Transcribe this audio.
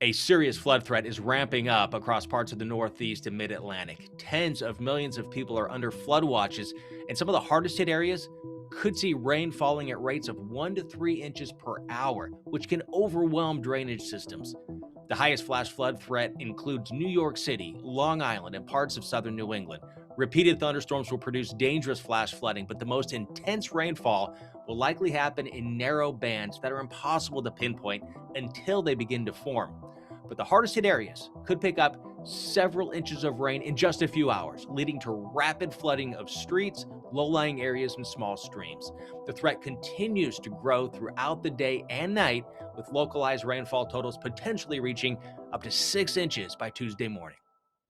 A serious flood threat is ramping up across parts of the Northeast and Mid Atlantic. Tens of millions of people are under flood watches, and some of the hardest hit areas could see rain falling at rates of 1 to 3 inches per hour, which can overwhelm drainage systems. The highest flash flood threat includes New York City, Long Island, and parts of southern New England. Repeated thunderstorms will produce dangerous flash flooding, but the most intense rainfall will likely happen in narrow bands that are impossible to pinpoint until they begin to form. But the hardest hit areas could pick up several inches of rain in just a few hours, leading to rapid flooding of streets, low lying areas, and small streams. The threat continues to grow throughout the day and night, with localized rainfall totals potentially reaching up to 6 inches by Tuesday morning.